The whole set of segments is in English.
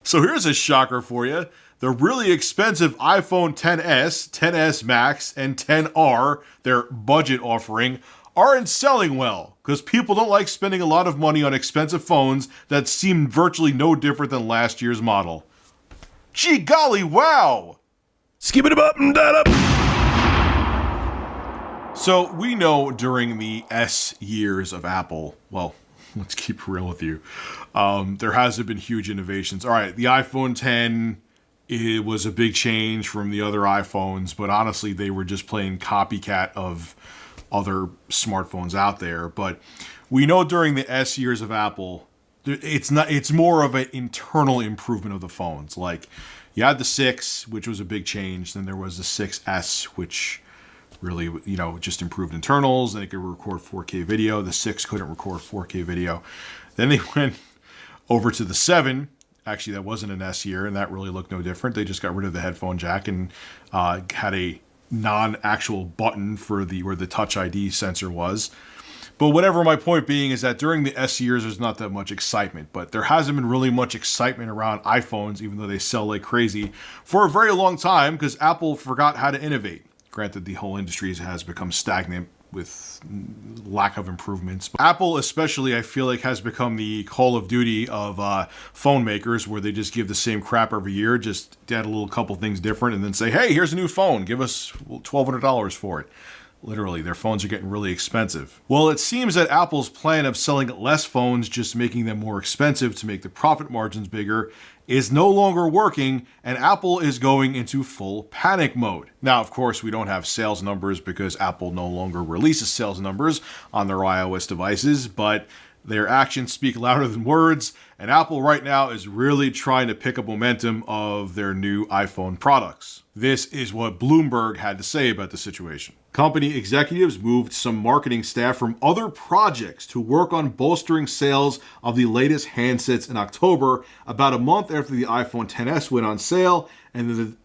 So here's a shocker for you. The really expensive iPhone XS, XS Max, and XR, their budget offering, aren't selling well because people don't like spending a lot of money on expensive phones that seem virtually no different than last year's model. Gee golly, wow! Skip it up and that up. So we know during the S years of Apple, well, let's keep it real with you, there hasn't been huge innovations. All right, the iPhone X, it was a big change from the other iPhones, but honestly, they were just playing copycat of other smartphones out there. But we know during the S years of Apple, it's more of an internal improvement of the phones. Like you had the 6, which was a big change. Then there was the 6S, which really, just improved internals, and it could record 4K video. The 6 couldn't record 4K video. Then they went over to the 7. Actually, that wasn't an S year, and that really looked no different. They just got rid of the headphone jack and had a non-actual button for where the Touch ID sensor was. But whatever, my point being is that during the S years, there's not that much excitement. But there hasn't been really much excitement around iPhones, even though they sell like crazy, for a very long time because Apple forgot how to innovate. Granted, the whole industry has become stagnant with lack of improvements. But Apple especially, I feel like, has become the Call of Duty of phone makers, where they just give the same crap every year, just add a little couple things different, and then say, hey, here's a new phone. Give us $1,200 for it. Literally, their phones are getting really expensive. Well, it seems that Apple's plan of selling less phones, just making them more expensive to make the profit margins bigger, is no longer working, and Apple is going into full panic mode. Now, of course, we don't have sales numbers because Apple no longer releases sales numbers on their iOS devices, but their actions speak louder than words, and Apple right now is really trying to pick up momentum of their new iPhone products. This is what Bloomberg had to say about the situation. Company executives moved some marketing staff from other projects to work on bolstering sales of the latest handsets in October, about a month after the iPhone XS went on sale, and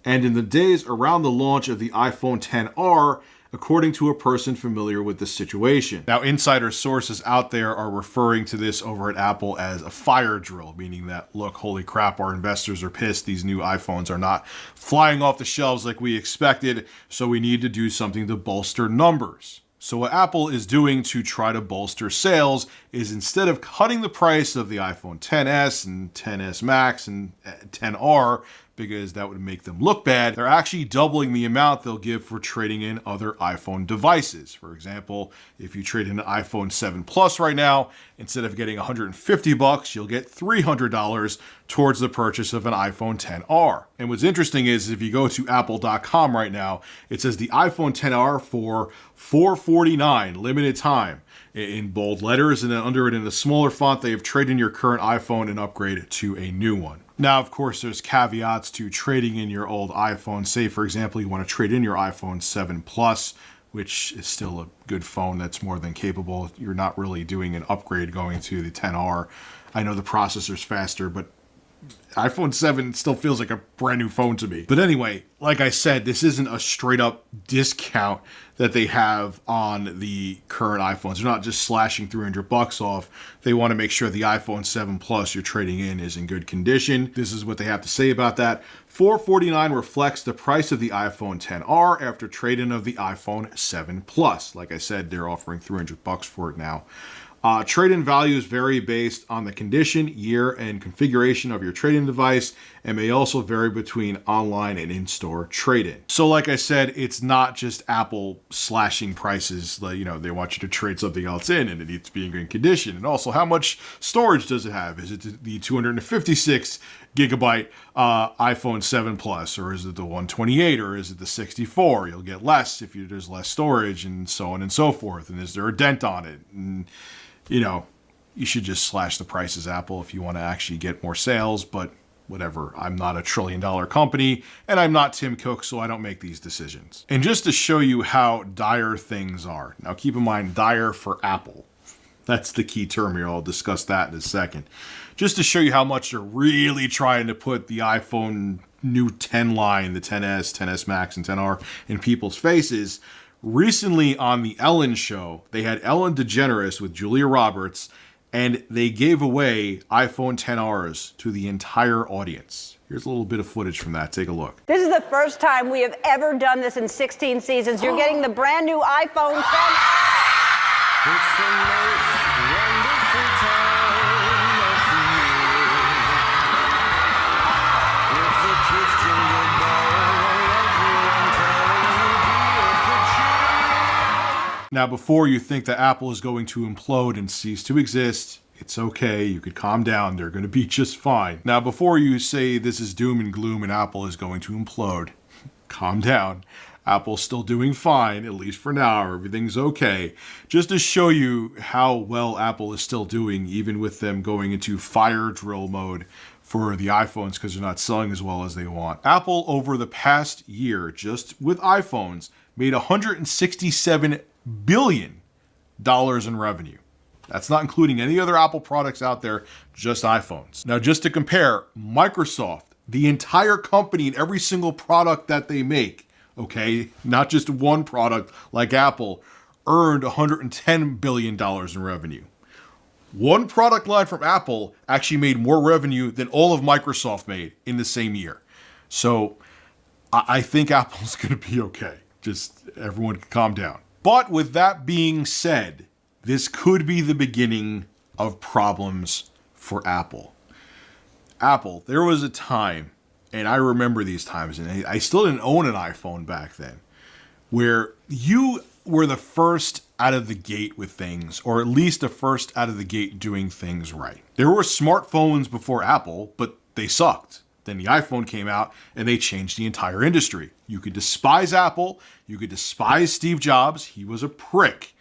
in the days around the launch of the iPhone XR, according to a person familiar with the situation. Now, insider sources out there are referring to this over at Apple as a fire drill, meaning that, look, holy crap, our investors are pissed. These new iPhones are not flying off the shelves like we expected, so we need to do something to bolster numbers. So what Apple is doing to try to bolster sales is, instead of cutting the price of the iPhone XS and XS Max and XR, because that would make them look bad, they're actually doubling the amount they'll give for trading in other iPhone devices. For example, if you trade in an iPhone 7 Plus right now, instead of getting $150, you'll get $300 towards the purchase of an iPhone XR. And what's interesting is, if you go to apple.com right now, it says the iPhone XR for $449, limited time, in bold letters, and then under it in a smaller font, they have trade in your current iPhone and upgrade to a new one. Now, of course, there's caveats to trading in your old iPhone. Say, for example, you want to trade in your iPhone 7 Plus, which is still a good phone that's more than capable. You're not really doing an upgrade going to the XR. I know the processor's faster, but iPhone 7 still feels like a brand new phone to me. But anyway, like I said, this isn't a straight up discount that they have on the current iPhones. They're not just slashing $300 off. They want to make sure the iPhone 7 Plus you're trading in is in good condition. This is what they have to say about that. $449 reflects the price of the iPhone XR after trade-in of the iPhone 7 Plus. Like I said, they're offering $300 for it now. Trade-in values vary based on the condition, year, and configuration of your trade-in device, and may also vary between online and in-store trade-in. So like I said, it's not just Apple slashing prices. They want you to trade something else in, and it needs to be in good condition. And also, how much storage does it have? Is it the 256 gigabyte iPhone 7 Plus, or is it the 128, or is it the 64? You'll get less if there's less storage, and so on and so forth. And is there a dent on it? And you should just slash the prices, Apple, if you want to actually get more sales, but whatever. I'm not a $1 trillion company, and I'm not Tim Cook, so I don't make these decisions. And just to show you how dire things are, now keep in mind, dire for Apple. That's the key term here. I'll discuss that in a second. Just to show you how much they're really trying to put the iPhone new 10 line, the XS, XS Max, and XR in people's faces. Recently on the Ellen Show, they had Ellen DeGeneres with Julia Roberts, and they gave away iPhone XRs to the entire audience. Here's a little bit of footage from that. Take a look. This is the first time we have ever done this in 16 seasons. You're getting the brand new iPhone 10. It's the most wonderful time of the year. With the kids jingle bell, everyone telling you be of the cheer. Now, before you think that Apple is going to implode and cease to exist, it's okay. You could calm down. They're going to be just fine. Now, before you say this is doom and gloom and Apple is going to implode, calm down. Apple's still doing fine, at least for now. Everything's okay. Just to show you how well Apple is still doing, even with them going into fire drill mode for the iPhones because they're not selling as well as they want. Apple, over the past year, just with iPhones, made $167 billion in revenue. That's not including any other Apple products out there, just iPhones. Now, just to compare, Microsoft, the entire company and every single product that they make, okay, not just one product like Apple, earned $110 billion in revenue. One product line from Apple actually made more revenue than all of Microsoft made in the same year. So I think Apple's going to be okay. Just everyone calm down. But with that being said, this could be the beginning of problems for Apple. Apple, there was a time, and I remember these times, and I still didn't own an iPhone back then, where you were the first out of the gate with things, or at least the first out of the gate doing things right. There were smartphones before Apple, but they sucked. Then the iPhone came out, and they changed the entire industry. You could despise Apple, you could despise Steve Jobs, he was a prick.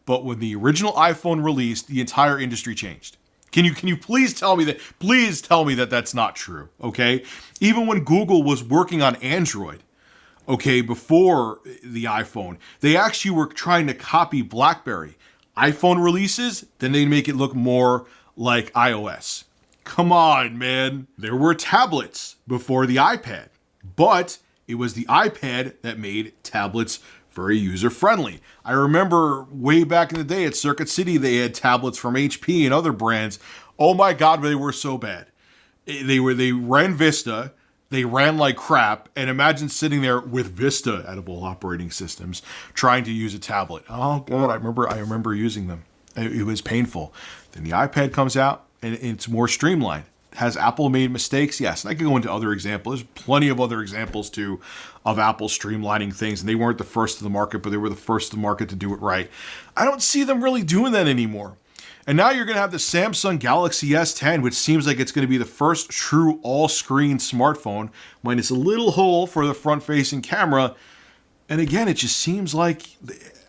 But when the original iPhone released, the entire industry changed. Can you please tell me that? Please tell me that that's not true, okay? Even when Google was working on Android, okay, before the iPhone, they actually were trying to copy BlackBerry. iPhone releases, then they make it look more like iOS. Come on, man. There were tablets before the iPad, but it was the iPad that made tablets very user-friendly. I remember way back in the day at Circuit City, they had tablets from HP and other brands. Oh my God, they were so bad. They ran Vista, they ran like crap, and imagine sitting there with Vista out of all operating systems trying to use a tablet. Oh God, I remember using them. It was painful. Then the iPad comes out and it's more streamlined. Has Apple made mistakes? Yes. And I could go into other examples. There's plenty of other examples too of Apple streamlining things. And they weren't the first to the market, but they were the first to the market to do it right. I don't see them really doing that anymore. And now you're going to have the Samsung Galaxy S10, which seems like it's going to be the first true all-screen smartphone, minus a little hole for the front-facing camera. And again, it just seems like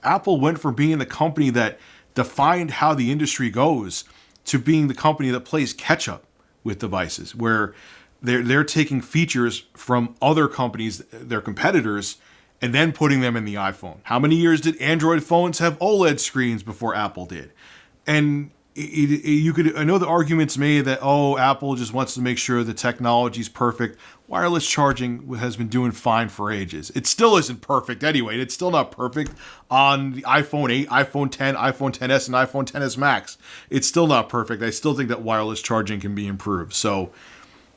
Apple went from being the company that defined how the industry goes to being the company that plays catch-up with devices, where they're taking features from other companies, their competitors, and then putting them in the iPhone. How many years did Android phones have OLED screens before Apple did? And I know the argument's made that, oh, Apple just wants to make sure the technology's perfect. Wireless charging has been doing fine for ages. It still isn't perfect anyway. It's still not perfect on the iPhone 8, iPhone 10, iPhone XS, and iPhone XS Max. It's still not perfect. I still think that wireless charging can be improved. So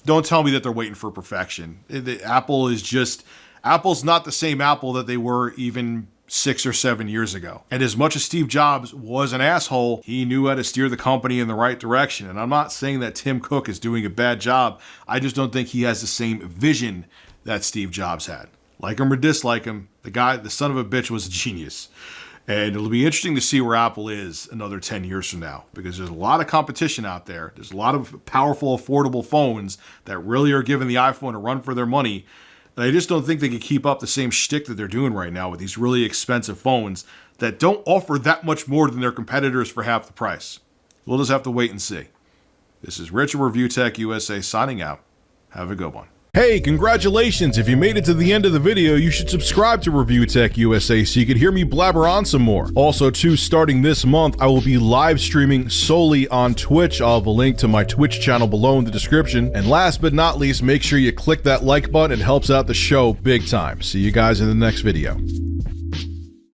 don't tell me that they're waiting for perfection. Apple's not the same Apple that they were even 6 or 7 years ago. And as much as Steve Jobs was an asshole, he knew how to steer the company in the right direction. And I'm not saying that Tim Cook is doing a bad job. I just don't think he has the same vision that Steve Jobs had. Like him or dislike him, the son of a bitch was a genius. And it'll be interesting to see where Apple is another 10 years from now, because there's a lot of competition out there. There's a lot of powerful, affordable phones that really are giving the iPhone a run for their money. And I just don't think they can keep up the same shtick that they're doing right now with these really expensive phones that don't offer that much more than their competitors for half the price. We'll just have to wait and see. This is Rich of Review Tech USA signing out. Have a good one. Hey, congratulations! If you made it to the end of the video, you should subscribe to Review Tech USA so you can hear me blabber on some more. Also, too, starting this month, I will be live streaming solely on Twitch. I'll have a link to my Twitch channel below in the description. And last but not least, make sure you click that like button. It helps out the show big time. See you guys in the next video.